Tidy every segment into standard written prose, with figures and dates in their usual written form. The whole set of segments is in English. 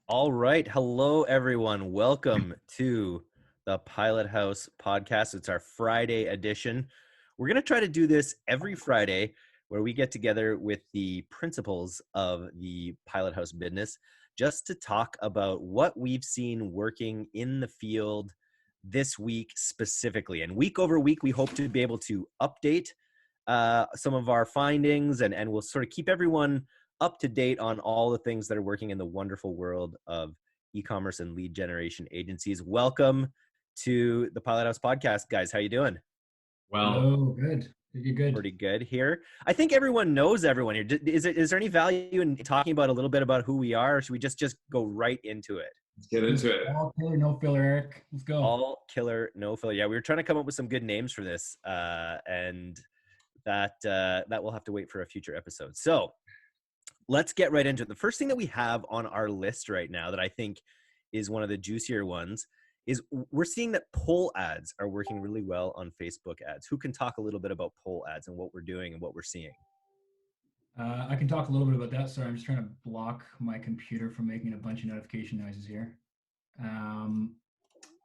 All right. Hello, everyone. Welcome to the Pilothouse podcast. It's our Friday edition. We're going to try to do this every Friday where we get together with the principals of the Pilothouse business just to talk about what we've seen working in the field this week specifically. And week over week, we hope to be able to update some of our findings and we'll sort of keep everyone up to date on all the things that are working in the wonderful world of e-commerce and lead generation agencies. Welcome to the Pilothouse podcast, guys. How you doing? Well, Oh, good. You're good. Pretty good here. I think everyone knows everyone here. Is there any value in talking about a little bit about who we are, or should we just go right into it? let's get into it. All killer, no filler, Eric. Let's go. All killer, no filler. Yeah, we were trying to come up with some good names for this, and that will have to wait for a future episode. So let's get right into it. The first thing that we have on our list right now that I think is one of the juicier ones is we're seeing that poll ads are working really well on Facebook ads. Who can talk a little bit about poll ads and what we're doing and what we're seeing? I can talk a little bit about that. Sorry, I'm just trying to block my computer from making a bunch of notification noises here.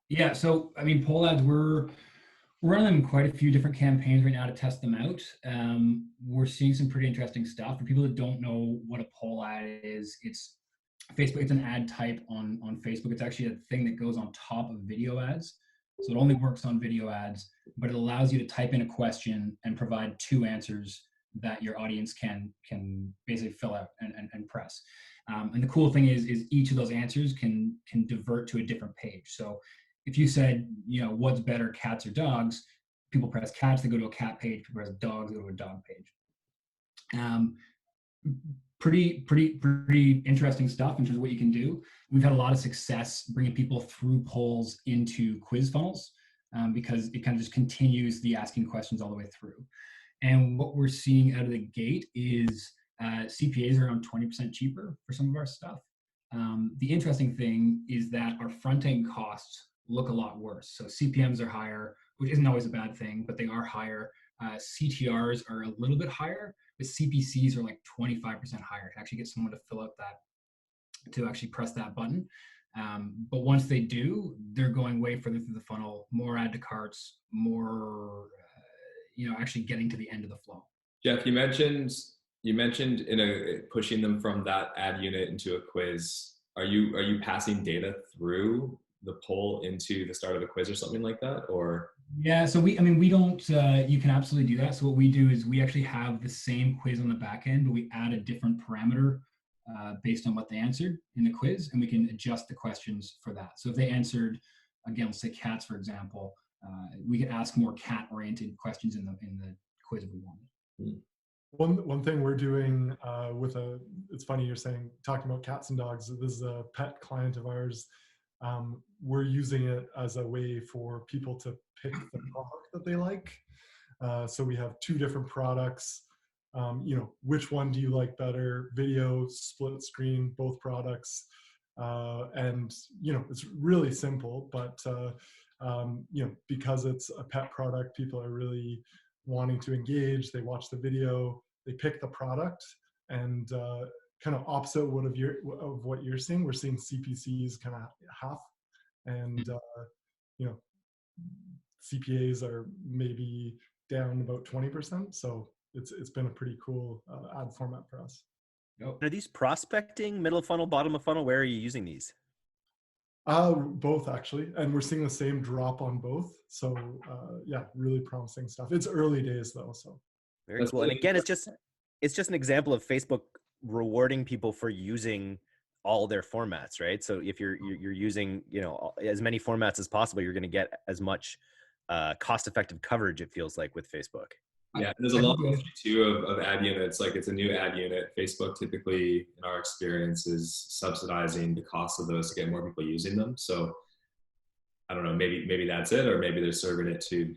Yeah, so I mean, poll ads, we're running quite a few different campaigns right now to test them out. We're seeing some pretty interesting stuff. For people that don't know what a poll ad is, it's Facebook. It's an ad type on Facebook. It's actually a thing that goes on top of video ads. So it only works on video ads, but it allows you to type in a question and provide two answers that your audience can basically fill out and press. And the cool thing is each of those answers can divert to a different page. So if you said, what's better, cats or dogs, people press cats, they go to a cat page. People press dogs, they go to a dog page. Pretty interesting stuff in terms of what you can do. We've had a lot of success bringing people through polls into quiz funnels because it kind of just continues the asking questions all the way through. And what we're seeing out of the gate is CPAs are around 20% cheaper for some of our stuff. The interesting thing is that our front-end costs look a lot worse. So CPMs are higher, which isn't always a bad thing, but they are higher. CTRs are a little bit higher, but CPCs are like 25% higher to actually get someone to fill out that, to actually press that button. But once they do, they're going way further through the funnel, more add to carts, more, actually getting to the end of the flow. Jeff, you mentioned pushing them from that ad unit into a quiz. Are you passing data through the poll into the start of the quiz or something like that, or? Yeah, so we don't, you can absolutely do that. So what we do is we actually have the same quiz on the back end, but we add a different parameter based on what they answered in the quiz, and we can adjust the questions for that. So if they answered, again, let's say cats, for example, we could ask more cat-oriented questions in the quiz if we wanted. One thing we're doing it's funny you're talking about cats and dogs. This is a pet client of ours. We're using it as a way for people to pick the product that they like. So we have two different products. Which one do you like better? Video, split screen, both products. And it's really simple, but because it's a pet product, people are really wanting to engage. They watch the video, they pick the product, and kind of opposite of what you're seeing. We're seeing CPCs kind of half, and CPAs are maybe down about 20%. So it's been a pretty cool ad format for us. Are these prospecting, middle of funnel, bottom of funnel? Where are you using these? Both actually, and we're seeing the same drop on both. So yeah, really promising stuff. It's early days though, so very cool. And again, it's just an example of Facebook rewarding people for using all their formats, right? So if you're using as many formats as possible, you're going to get as much cost-effective coverage, it feels like, with Facebook. Yeah, there's a lot too of ad units. Like, it's a new ad unit. Facebook typically, in our experience, is subsidizing the cost of those to get more people using them. So I don't know, maybe that's it, or maybe they're serving it to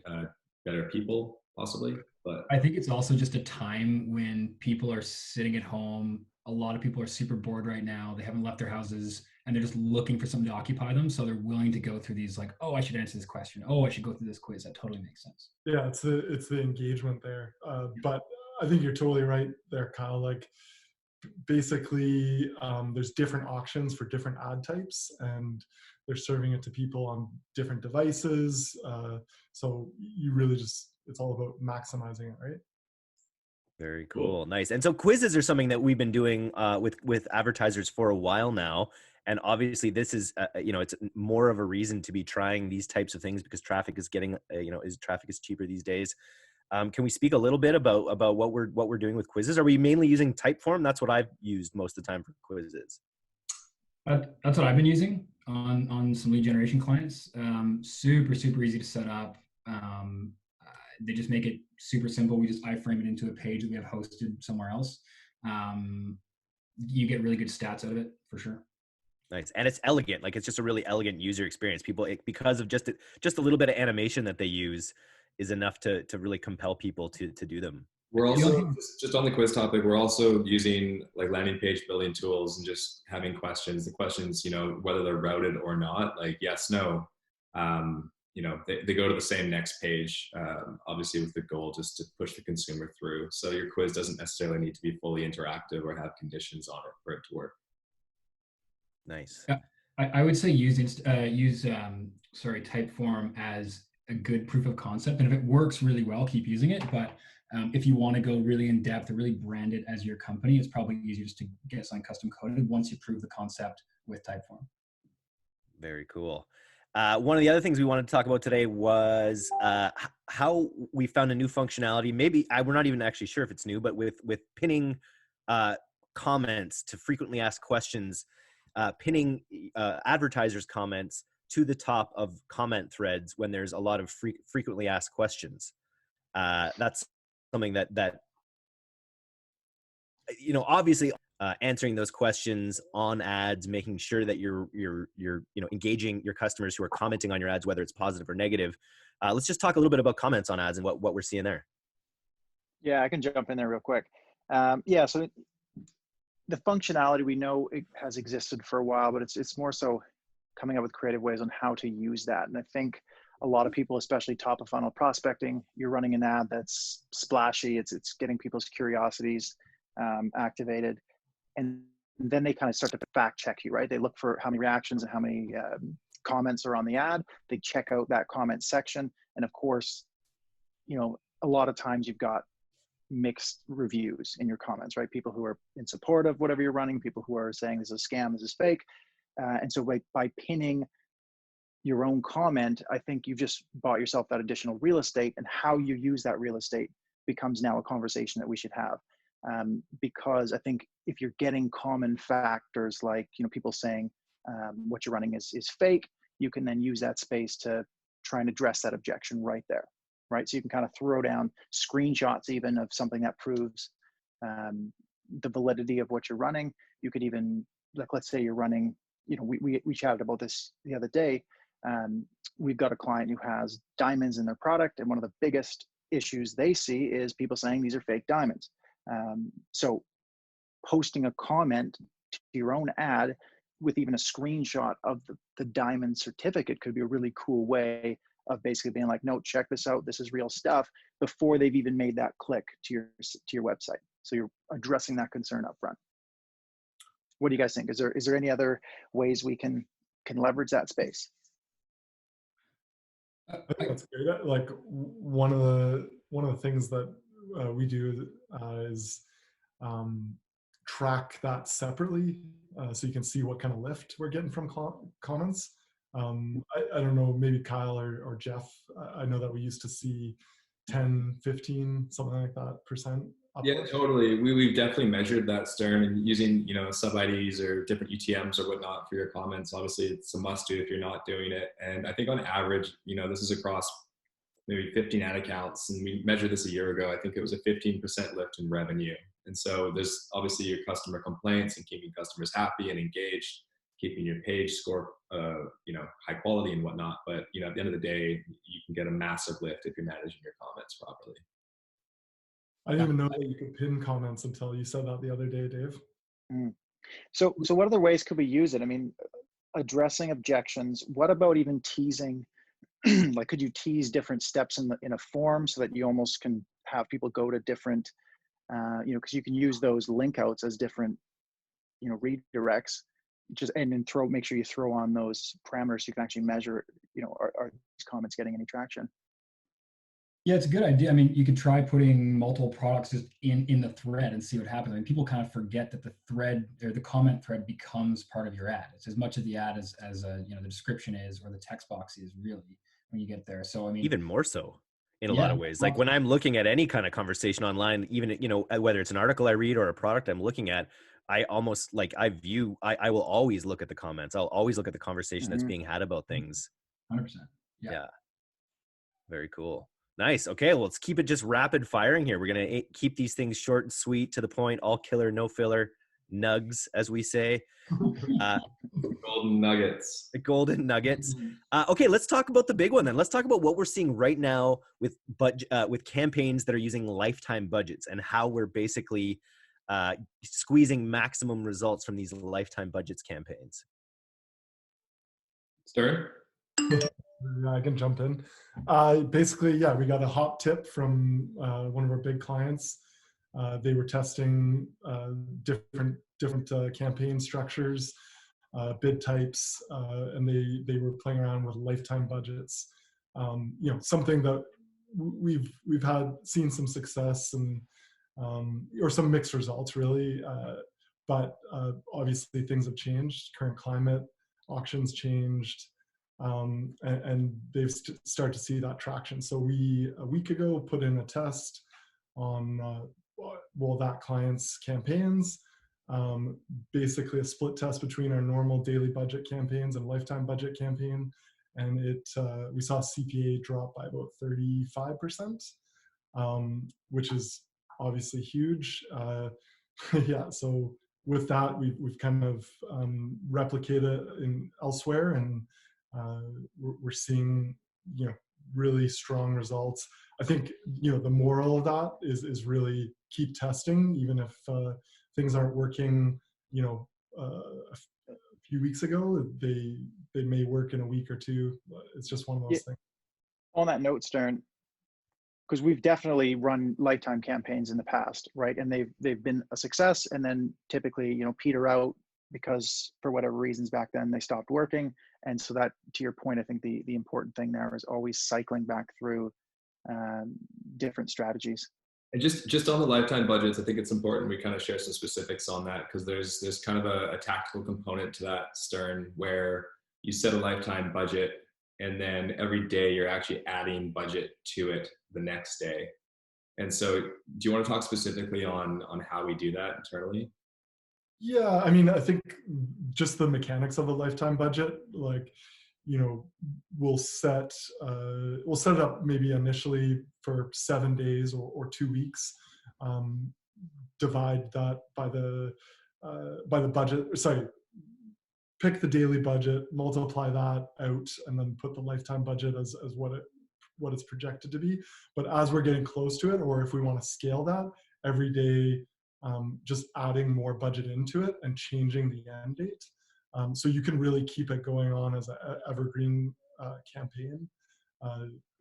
better people possibly. But I think it's also just a time when people are sitting at home. A lot of people are super bored right now. They haven't left their houses and they're just looking for something to occupy them. So they're willing to go through these, like, oh, I should answer this question. Oh, I should go through this quiz. That totally makes sense. Yeah, it's the engagement there. But I think you're totally right there, Kyle. Like, basically there's different auctions for different ad types, and they're serving it to people on different devices. So you really just, it's all about maximizing it, right? Very cool. Nice. And so quizzes are something that we've been doing with advertisers for a while now. And obviously this is, it's more of a reason to be trying these types of things because traffic is getting, traffic is cheaper these days. Can we speak a little bit about what we're doing with quizzes? Are we mainly using Typeform? That's what I've used most of the time for quizzes. That's what I've been using on some lead generation clients. Super easy to set up. They just make it super simple. We just iframe it into a page that we have hosted somewhere else. You get really good stats out of it for sure. Nice. And it's elegant. Like it's just a really elegant user experience. People, because of just a little bit of animation that they use is enough to really compel people to do them. We're also, just on the quiz topic, we're also using like landing page building tools and just having questions. The questions, whether they're routed or not, like yes, no, they go to the same next page, obviously with the goal just to push the consumer through. So your quiz doesn't necessarily need to be fully interactive or have conditions on it for it to work. Nice. I would say use Typeform as a good proof of concept. And if it works really well, keep using it. But if you want to go really in depth or really brand it as your company, it's probably easier just to get something custom coded once you prove the concept with Typeform. Very cool. One of the other things we wanted to talk about today was how we found a new functionality. Maybe we're not even actually sure if it's new, but with pinning comments to frequently asked questions, pinning advertisers' comments to the top of comment threads when there's a lot of frequently asked questions. That's something that obviously answering those questions on ads, making sure that you're engaging your customers who are commenting on your ads, whether it's positive or negative. Let's just talk a little bit about comments on ads and what we're seeing there. Yeah, I can jump in there real quick. So the functionality, we know it has existed for a while, but it's more so coming up with creative ways on how to use that. And I think a lot of people, especially top of funnel prospecting, you're running an ad that's splashy. It's getting people's curiosities activated. And then they kind of start to fact check you, right? They look for how many reactions and how many comments are on the ad. They check out that comment section. And of course, a lot of times you've got mixed reviews in your comments, right? People who are in support of whatever you're running, people who are saying this is a scam, this is fake. And so by pinning your own comment, I think you've just bought yourself that additional real estate, and how you use that real estate becomes now a conversation that we should have. Because I think if you're getting common factors like, people saying what you're running is fake, you can then use that space to try and address that objection right there, right? So you can kind of throw down screenshots even of something that proves the validity of what you're running. You could even, like, let's say you're running, we chatted about this the other day. We've got a client who has diamonds in their product, and one of the biggest issues they see is people saying these are fake diamonds. So posting a comment to your own ad with even a screenshot of the diamond certificate could be a really cool way of basically being like, no, check this out, this is real stuff, before they've even made that click to your website. So you're addressing that concern up front. What do you guys think? Is there any other ways we can leverage that space? I think that's great. Like one of the things that we do is track that separately, so you can see what kind of lift we're getting from comments. I don't know, maybe Kyle or Jeff, I know that we used to see 10, 15, something like that %. Yeah, totally. We've definitely measured that, Stern, and using, sub IDs or different UTMs or whatnot for your comments. Obviously, it's a must do if you're not doing it. And I think on average, this is across maybe 15 ad accounts, and we measured this a year ago. I think it was a 15% lift in revenue. And so there's obviously your customer complaints and keeping customers happy and engaged, keeping your page score, high quality and whatnot. But, at the end of the day, you can get a massive lift if you're managing your comments properly. I didn't even know that you could pin comments until you said that the other day, Dave. So what other ways could we use it? I mean, addressing objections. What about even teasing? Like, could you tease different steps in a form so that you almost can have people go to different because you can use those link outs as different, redirects, and then make sure you throw on those parameters so you can actually measure, are these comments getting any traction? Yeah, it's a good idea. I mean, you could try putting multiple products just in the thread and see what happens. I mean, people kind of forget that the thread or the comment thread becomes part of your ad. It's as much of the ad as the description is, or the text box is, really, when you get there. So I mean, Even more so in a lot yeah, of ways. Like when I'm looking at any kind of conversation online, even, whether it's an article I read or a product I'm looking at, I almost like I will always look at the comments. I'll always look at the conversation that's being had about things. 100%. Yeah. Very cool. Nice. Okay, well, let's keep it just rapid firing here. We're going to keep these things short and sweet, to the point, all killer, no filler, nugs, as we say. Golden nuggets. The golden nuggets. Okay, let's talk about the big one then. Let's talk about what we're seeing right now with campaigns that are using lifetime budgets, and how we're basically squeezing maximum results from these lifetime budgets campaigns. Stern? Yeah, I can jump in. Basically, yeah, we got a hot tip from one of our big clients. They were testing different campaign structures, bid types, and they were playing around with lifetime budgets. Something that we've seen some success and or some mixed results, really. But obviously things have changed. Current climate, auctions changed. And they've started to see that traction. So we, a week ago, put in a test on that client's campaigns, basically a split test between our normal daily budget campaigns and lifetime budget campaign, and we saw CPA drop by about 35%, which is obviously huge. Yeah, so with that, we've kind of replicated it elsewhere, and we're seeing really strong results. I think the moral of that is really keep testing, even if things aren't working a few weeks ago. They may work in a week or two. It's just one of those things. On that note, Stern, because we've definitely run lifetime campaigns in the past, right? And they've been a success, and then typically peter out because for whatever reasons back then they stopped working. And so that, to your point, I think the important thing there is always cycling back through different strategies. And just on the lifetime budgets, I think it's important we kind of share some specifics on that, because there's kind of a tactical component to that, Stern, where you set a lifetime budget and then every day you're actually adding budget to it the next day. And so do you want to talk specifically on how we do that internally? Yeah, I mean, I think just the mechanics of a lifetime budget, like, we'll set it up maybe initially for 7 days or 2 weeks. Divide that by the budget. Sorry, pick the daily budget, multiply that out, and then put the lifetime budget as what it's projected to be. But as we're getting close to it, or if we want to scale that, every day, just adding more budget into it and changing the end date. So you can really keep it going on as an evergreen campaign.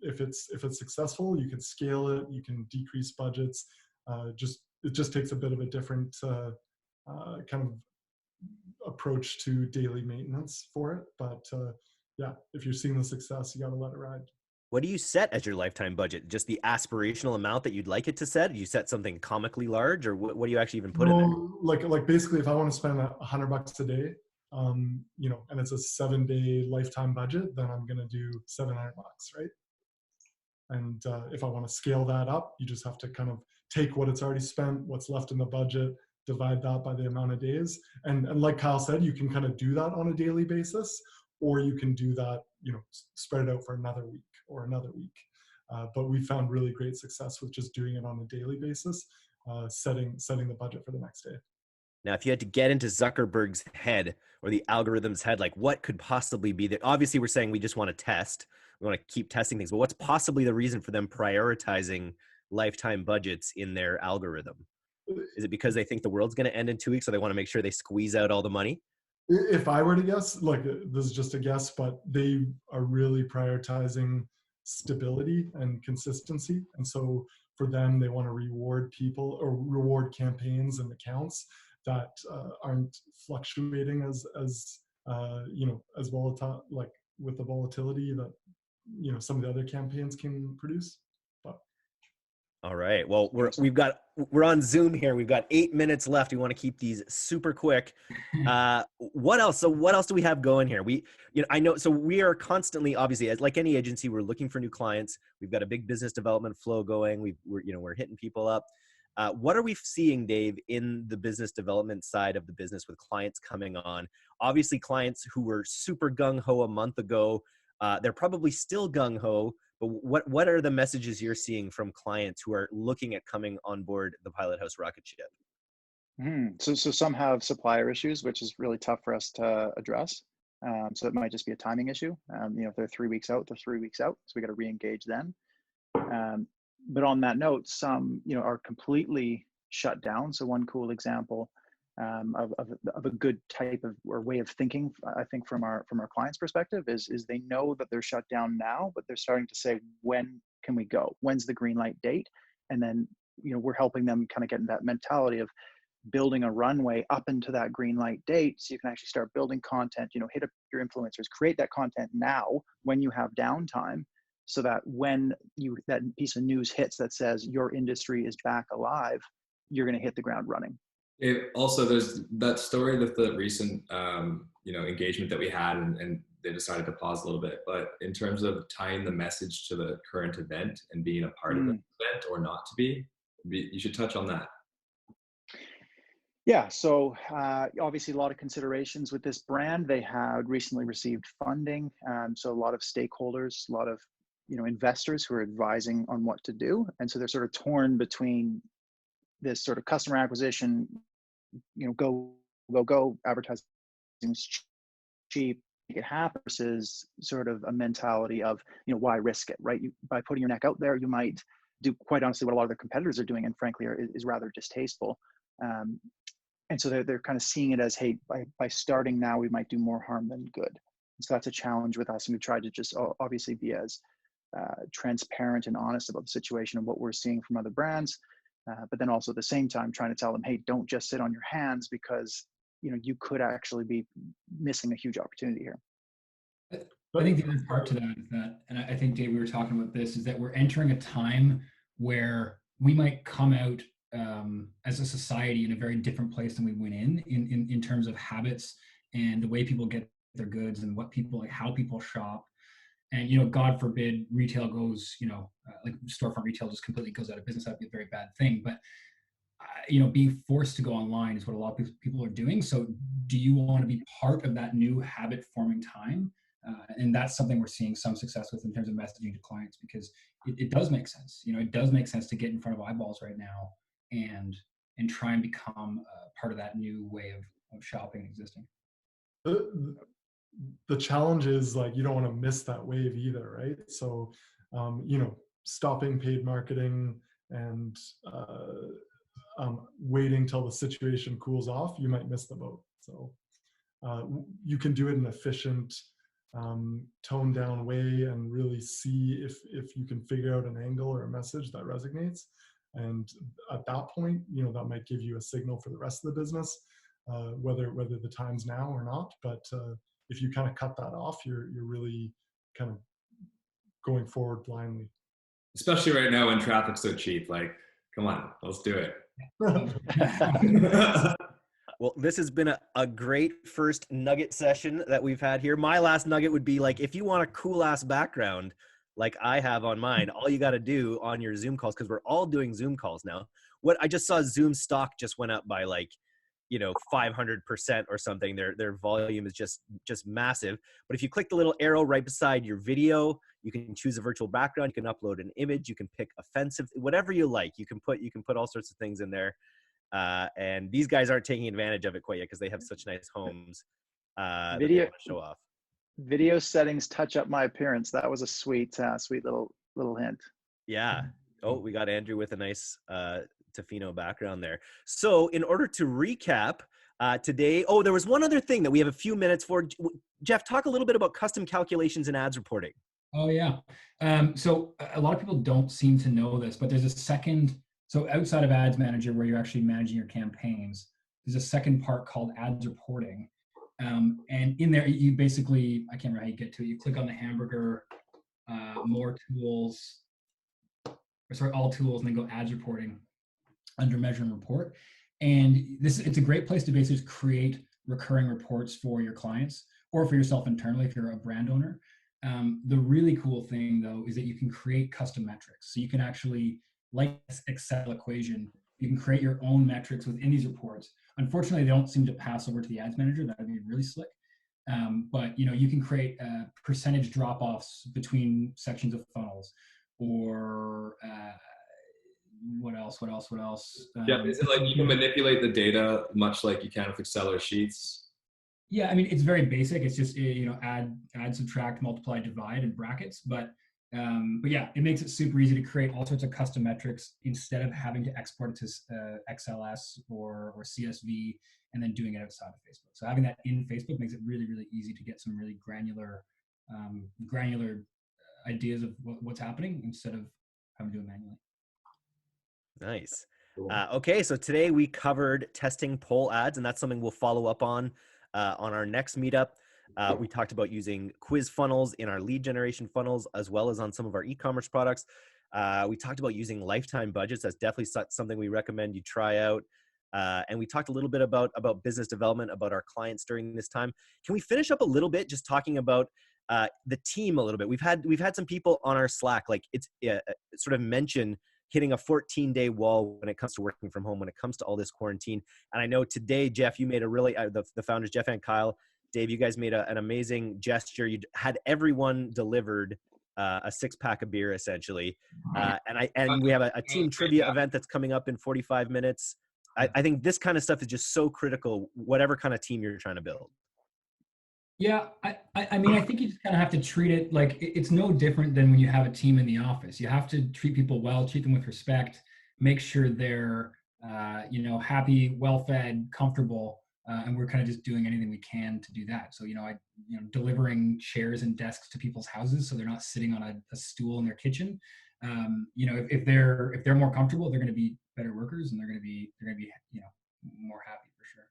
If it's successful, you can scale it, you can decrease budgets. It just takes a bit of a different kind of approach to daily maintenance for it. But yeah, if you're seeing the success, you got to let it ride. What do you set as your lifetime budget? Just the aspirational amount that you'd like it to set? Do you set something comically large, or what do you actually even put in there? Like basically, if I want to spend $100 a day, and it's a 7-day lifetime budget, then I'm going to do $700, right? And if I want to scale that up, you just have to kind of take what it's already spent, what's left in the budget, divide that by the amount of days. And like Kyle said, you can kind of do that on a daily basis, or you can do that, spread it out for another week or another week. But we found really great success with just doing it on a daily basis, setting the budget for the next day. Now, if you had to get into Zuckerberg's head or the algorithm's head, like what could possibly be that? Obviously, we're saying we just want to test. We want to keep testing things, but what's possibly the reason for them prioritizing lifetime budgets in their algorithm? Is it because they think the world's going to end in 2 weeks, so they want to make sure they squeeze out all the money? If I were to guess, like this is just a guess, but they are really prioritizing stability and consistency. And so for them, they want to reward people or reward campaigns and accounts that aren't fluctuating as as volatile, like with the volatility that some of the other campaigns can produce. But all right. Well, we're on Zoom here. We've got 8 minutes left. We want to keep these super quick. What else? So what else do we have going here? I know, so we are constantly, obviously, as like any agency, we're looking for new clients. We've got a big business development flow going. We're hitting people up. What are we seeing, Dave, in the business development side of the business with clients coming on? Obviously, clients who were super gung-ho a month ago, they're probably still gung-ho, but what are the messages you're seeing from clients who are looking at coming on board the Pilothouse rocket ship? So some have supplier issues, which is really tough for us to address. So it might just be a timing issue. If they're 3 weeks out, they're 3 weeks out. So we got to re-engage then. But on that note, some are completely shut down. So one cool example of a good type of or way of thinking, I think from our clients' perspective, is they know that they're shut down now, but they're starting to say, when can we go? When's the green light date? And then we're helping them kind of get in that mentality of building a runway up into that green light date, so you can actually start building content. Hit up your influencers, create that content now when you have downtime, so that when that piece of news hits that says your industry is back alive, you're going to hit the ground running. Also, there's that story with the recent, engagement that we had, and they decided to pause a little bit. But in terms of tying the message to the current event and being a part of the event or not to be, you should touch on that. Yeah, so obviously a lot of considerations with this brand. They had recently received funding, so a lot of stakeholders, a lot of investors who are advising on what to do, and so they're sort of torn between this sort of customer acquisition, go advertising's cheap, make it happen, versus sort of a mentality of why risk it, right? By putting your neck out there, you might do, quite honestly, what a lot of their competitors are doing, and frankly is rather distasteful. And so they're kind of seeing it as, hey, by starting now, we might do more harm than good. And so that's a challenge with us, and we tried to just obviously be as transparent and honest about the situation and what we're seeing from other brands. But then also at the same time trying to tell them, hey, don't just sit on your hands, because you could actually be missing a huge opportunity here. I think the other part to that is that, and I think, Dave, we were talking about this, is that we're entering a time where we might come out as a society in a very different place than we went in terms of habits and the way people get their goods and what people, like how people shop. And, God forbid retail goes, like storefront retail just completely goes out of business. That'd be a very bad thing. But, being forced to go online is what a lot of people are doing. So do you want to be part of that new habit forming time? And that's something we're seeing some success with in terms of messaging to clients, because it does make sense. It does make sense to get in front of eyeballs right now and try and become part of that new way of shopping and existing. The challenge is, like, you don't want to miss that wave either, right? So, stopping paid marketing and waiting till the situation cools off, you might miss the boat. So you can do it in an efficient, toned down way and really see if you can figure out an angle or a message that resonates. And at that point, that might give you a signal for the rest of the business, whether the time's now or not. But if you kind of cut that off, you're really kind of going forward blindly. Especially right now when traffic's so cheap. Like, come on, let's do it. Well, this has been a great first nugget session that we've had here. My last nugget would be, like, if you want a cool ass background like I have on mine, all you got to do on your Zoom calls, because we're all doing Zoom calls now. What I just saw, Zoom stock just went up by 500% or something. Their volume is just massive. But if you click the little arrow right beside your video, you can choose a virtual background. You can upload an image. You can pick offensive, whatever you like. You can put all sorts of things in there. And these guys aren't taking advantage of it quite yet because they have such nice homes that they want to show off. Video settings touch up my appearance. That was a sweet little hint. Yeah. Oh, we got Andrew with a nice Tofino background there. So in order to recap today, there was one other thing that we have a few minutes for. Jeff, talk a little bit about custom calculations and ads reporting. Oh yeah. So a lot of people don't seem to know this, but there's a second. So outside of Ads Manager, where you're actually managing your campaigns, there's a second part called Ads Reporting. And in there, you basically, I can't remember how you get to it. You click on the hamburger, more tools, or sorry, all tools, and then go Ads Reporting under Measure and Report. And it's a great place to basically create recurring reports for your clients or for yourself internally if you're a brand owner. The really cool thing though is that you can create custom metrics. So you can actually, like this Excel equation, you can create your own metrics within these reports. Unfortunately, they don't seem to pass over to the Ads Manager. That would be really slick. But you can create percentage drop-offs between sections of funnels, or what else? Yeah, is it like you can manipulate the data much like you can with Excel or Sheets? Yeah, I mean, it's very basic. It's just add, subtract, multiply, divide, and brackets. But yeah, it makes it super easy to create all sorts of custom metrics instead of having to export it to XLS or CSV and then doing it outside of Facebook. So having that in Facebook makes it really, really easy to get some really granular ideas of what's happening instead of having to do it manually. Nice. Cool. Okay, so today we covered testing poll ads, and that's something we'll follow up on our next meetup. We talked about using quiz funnels in our lead generation funnels, as well as on some of our e-commerce products. We talked about using lifetime budgets. That's definitely something we recommend you try out. And we talked a little bit about business development, about our clients during this time. Can we finish up a little bit just talking about the team a little bit? We've had some people on our Slack, like it's sort of mention hitting a 14-day wall when it comes to working from home, when it comes to all this quarantine. And I know today, Jeff, you made a really, the founders, Jeff and Kyle, Dave, you guys made an amazing gesture. You had everyone delivered a 6-pack of beer, essentially. And we have a team trivia event that's coming up in 45 minutes. I think this kind of stuff is just so critical, whatever kind of team you're trying to build. Yeah, I mean, I think you just kind of have to treat it like it's no different than when you have a team in the office. You have to treat people well, treat them with respect, make sure they're, happy, well-fed, comfortable, and we're kind of just doing anything we can to do that. So, delivering chairs and desks to people's houses so they're not sitting on a stool in their kitchen. If they're more comfortable, they're going to be better workers, and they're going to be more happy for sure.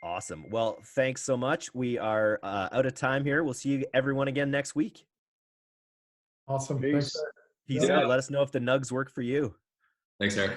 Awesome. Well, thanks so much. We are out of time here. We'll see you everyone again next week. Awesome. Peace. Thanks. Peace out. Let us know if the nugs work for you. Thanks, Eric.